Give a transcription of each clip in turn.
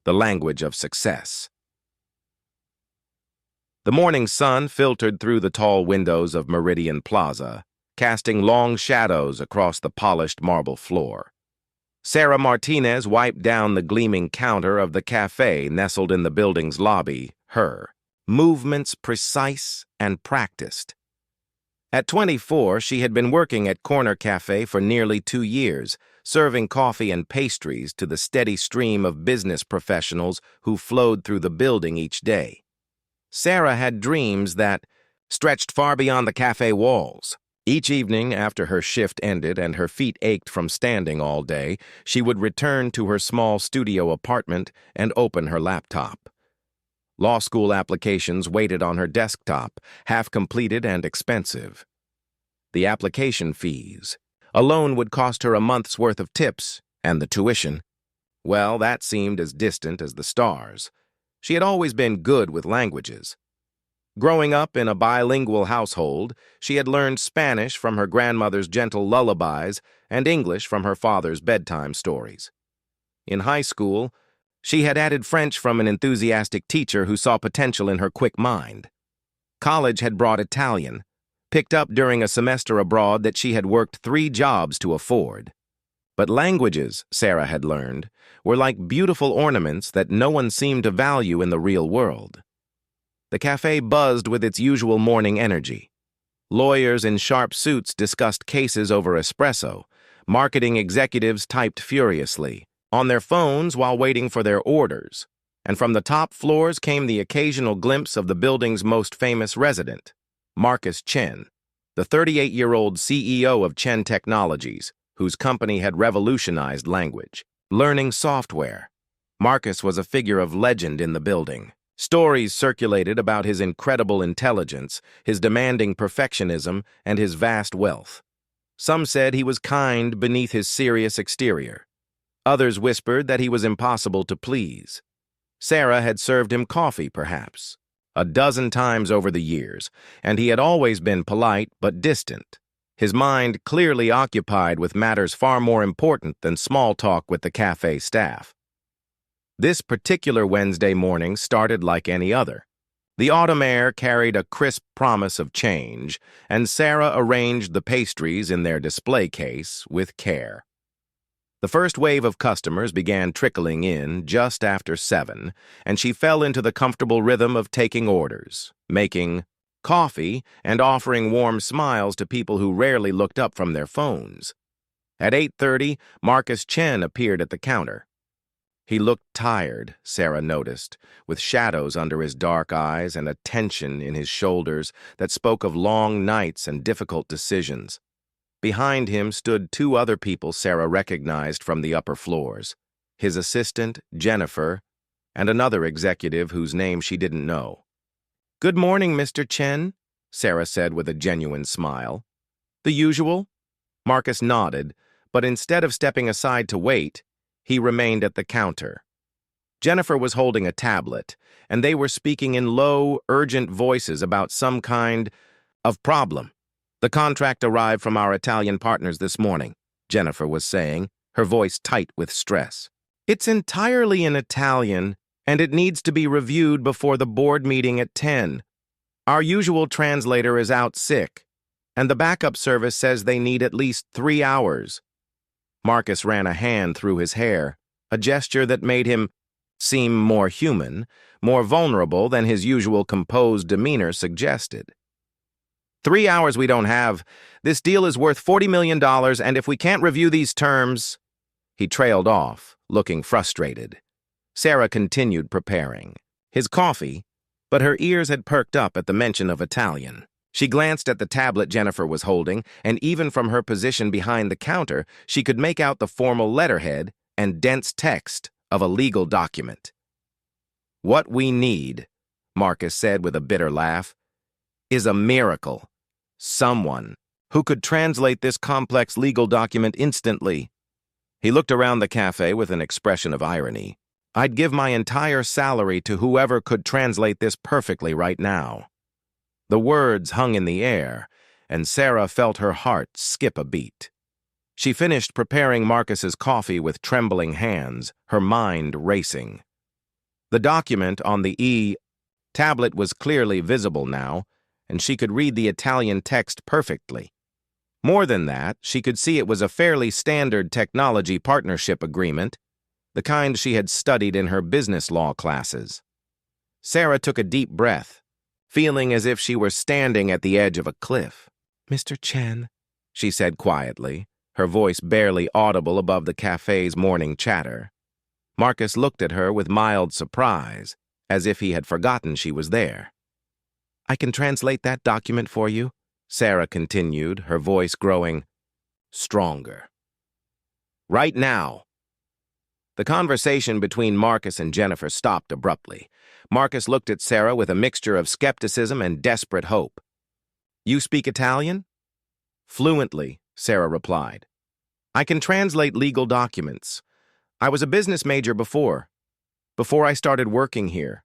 the language of success. The morning sun filtered through the tall windows of Meridian Plaza, casting long shadows across the polished marble floor. Sarah Martinez wiped down the gleaming counter of the cafe nestled in the building's lobby, her movements precise and practiced. At 24, she had been working at Corner Cafe for nearly 2 years, serving coffee and pastries to the steady stream of business professionals who flowed through the building each day. Sarah had dreams that stretched far beyond the cafe walls. Each evening after her shift ended and her feet ached from standing all day, she would return to her small studio apartment and open her laptop. Law school applications waited on her desktop, half-completed and expensive. The application fees alone would cost her a month's worth of tips, and the tuition. Well, that seemed as distant as the stars. She had always been good with languages. Growing up in a bilingual household, she had learned Spanish from her grandmother's gentle lullabies and English from her father's bedtime stories. In high school, she had added French from an enthusiastic teacher who saw potential in her quick mind. College had brought Italian, picked up during a semester abroad that she had worked 3 jobs to afford. But languages, Sarah had learned, were like beautiful ornaments that no one seemed to value in the real world. The cafe buzzed with its usual morning energy. Lawyers in sharp suits discussed cases over espresso. Marketing executives typed furiously on their phones while waiting for their orders. And from the top floors came the occasional glimpse of the building's most famous resident, Marcus Chen, the 38-year-old CEO of Chen Technologies, whose company had revolutionized language learning software. Marcus was a figure of legend in the building. Stories circulated about his incredible intelligence, his demanding perfectionism, and his vast wealth. Some said he was kind beneath his serious exterior. Others whispered that he was impossible to please. Sarah had served him coffee, perhaps, a dozen times over the years, and he had always been polite but distant, his mind clearly occupied with matters far more important than small talk with the cafe staff. This particular Wednesday morning started like any other. The autumn air carried a crisp promise of change, and Sarah arranged the pastries in their display case with care. The first wave of customers began trickling in just after 7, and she fell into the comfortable rhythm of taking orders, making coffee, and offering warm smiles to people who rarely looked up from their phones. At 8:30, Marcus Chen appeared at the counter. He looked tired, Sarah noticed, with shadows under his dark eyes and a tension in his shoulders that spoke of long nights and difficult decisions. Behind him stood 2 other people Sarah recognized from the upper floors, his assistant, Jennifer, and another executive whose name she didn't know. "Good morning, Mr. Chen," Sarah said with a genuine smile. "The usual?" Marcus nodded, but instead of stepping aside to wait, he remained at the counter. Jennifer was holding a tablet, and they were speaking in low, urgent voices about some kind of problem. "The contract arrived from our Italian partners this morning," Jennifer was saying, her voice tight with stress. "It's entirely in Italian, and it needs to be reviewed before the board meeting at 10. Our usual translator is out sick, and the backup service says they need at least 3 hours. Marcus ran a hand through his hair, a gesture that made him seem more human, more vulnerable than his usual composed demeanor suggested. 3 hours we don't have. This deal is worth $40 million, and if we can't review these terms—" He trailed off, looking frustrated. Sarah continued preparing his coffee, but her ears had perked up at the mention of Italian. She glanced at the tablet Jennifer was holding, and even from her position behind the counter, she could make out the formal letterhead and dense text of a legal document. "What we need," Marcus said with a bitter laugh, "is a miracle. Someone who could translate this complex legal document instantly." He looked around the cafe with an expression of irony. "I'd give my entire salary to whoever could translate this perfectly right now." The words hung in the air, and Sarah felt her heart skip a beat. She finished preparing Marcus's coffee with trembling hands, her mind racing. The document on the tablet was clearly visible now, and she could read the Italian text perfectly. More than that, she could see it was a fairly standard technology partnership agreement, the kind she had studied in her business law classes. Sarah took a deep breath, feeling as if she were standing at the edge of a cliff. "Mr. Chen," she said quietly, her voice barely audible above the cafe's morning chatter. Marcus looked at her with mild surprise, as if he had forgotten she was there. "I can translate that document for you," Sarah continued, her voice growing stronger. "Right now." The conversation between Marcus and Jennifer stopped abruptly. Marcus looked at Sarah with a mixture of skepticism and desperate hope. "You speak Italian?" "Fluently," Sarah replied. "I can translate legal documents. I was a business major before I started working here."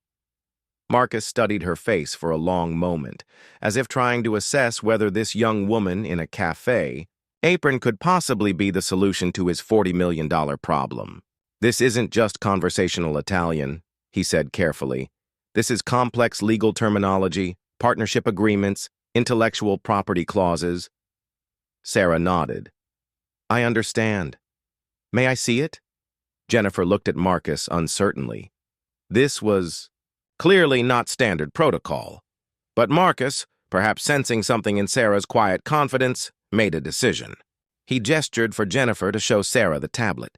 Marcus studied her face for a long moment, as if trying to assess whether this young woman in a cafe apron could possibly be the solution to his $40 million problem. "This isn't just conversational Italian," he said carefully. "This is complex legal terminology, partnership agreements, intellectual property clauses." Sarah nodded. "I understand. May I see it?" Jennifer looked at Marcus uncertainly. This was clearly not standard protocol, but Marcus, perhaps sensing something in Sarah's quiet confidence, made a decision. He gestured for Jennifer to show Sarah the tablet.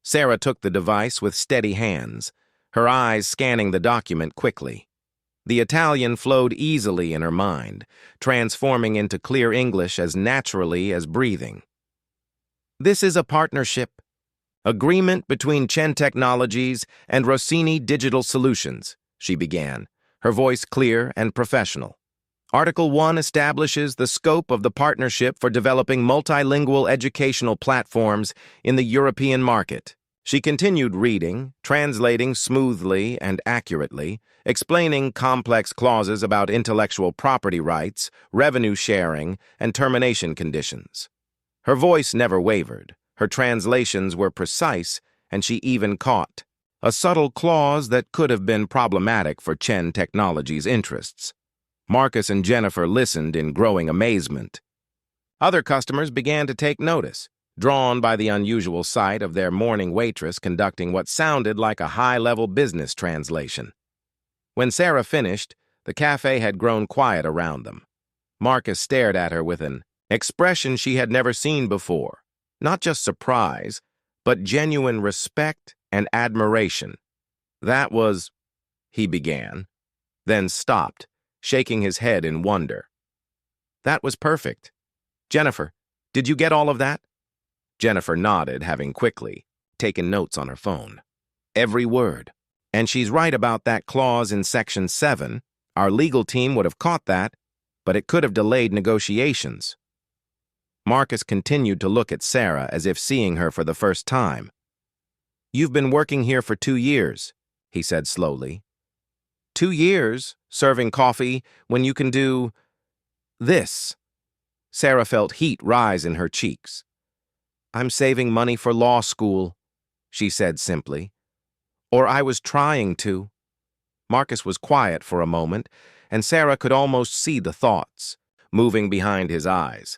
Sarah took the device with steady hands, her eyes scanning the document quickly. The Italian flowed easily in her mind, transforming into clear English as naturally as breathing. "This is a partnership agreement between Chen Technologies and Rossini Digital Solutions," she began, her voice clear and professional. "Article 1 establishes the scope of the partnership for developing multilingual educational platforms in the European market." She continued reading, translating smoothly and accurately, explaining complex clauses about intellectual property rights, revenue sharing, and termination conditions. Her voice never wavered. Her translations were precise, and she even caught a subtle clause that could have been problematic for Chen Technologies' interests. Marcus and Jennifer listened in growing amazement. Other customers began to take notice, drawn by the unusual sight of their morning waitress conducting what sounded like a high-level business translation. When Sarah finished, the cafe had grown quiet around them. Marcus stared at her with an expression she had never seen before. Not just surprise, but genuine respect and admiration. "That was," he began, then stopped, shaking his head in wonder. "That was perfect. Jennifer, did you get all of that?" Jennifer nodded, having quickly taken notes on her phone. "Every word. And she's right about that clause in Section 7. Our legal team would have caught that, but it could have delayed negotiations." Marcus continued to look at Sarah as if seeing her for the first time. "You've been working here for 2 years, he said slowly. 2 years serving coffee when you can do this." Sarah felt heat rise in her cheeks. "I'm saving money for law school," she said simply. "Or I was trying to." Marcus was quiet for a moment, and Sarah could almost see the thoughts moving behind his eyes.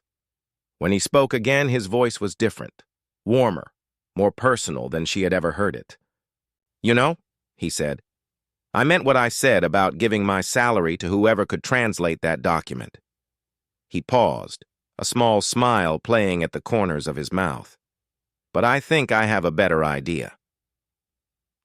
When he spoke again, his voice was different, warmer, more personal than she had ever heard it. "You know," he said, "I meant what I said about giving my salary to whoever could translate that document." He paused, a small smile playing at the corners of his mouth. "But I think I have a better idea."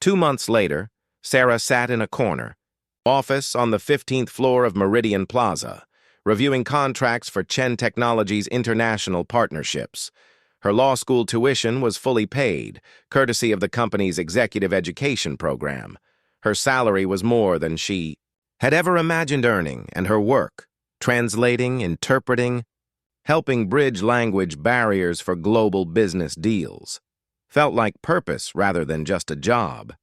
2 months later, Sarah sat in a corner, office on the 15th floor of Meridian Plaza, reviewing contracts for Chen Technologies' international partnerships. Her law school tuition was fully paid, courtesy of the company's executive education program. Her salary was more than she had ever imagined earning, and her work, translating, interpreting, helping bridge language barriers for global business deals, felt like purpose rather than just a job.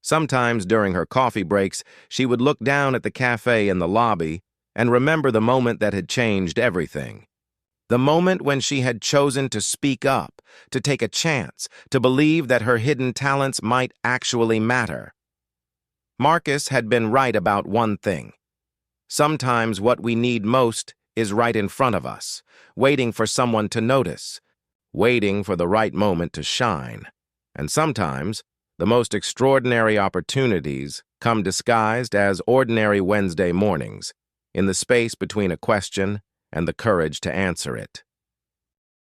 Sometimes during her coffee breaks, she would look down at the cafe in the lobby and remember the moment that had changed everything. The moment when she had chosen to speak up, to take a chance, to believe that her hidden talents might actually matter. Marcus had been right about one thing. Sometimes what we need most is right in front of us, waiting for someone to notice, waiting for the right moment to shine. And sometimes, the most extraordinary opportunities come disguised as ordinary Wednesday mornings, in the space between a question and the courage to answer it.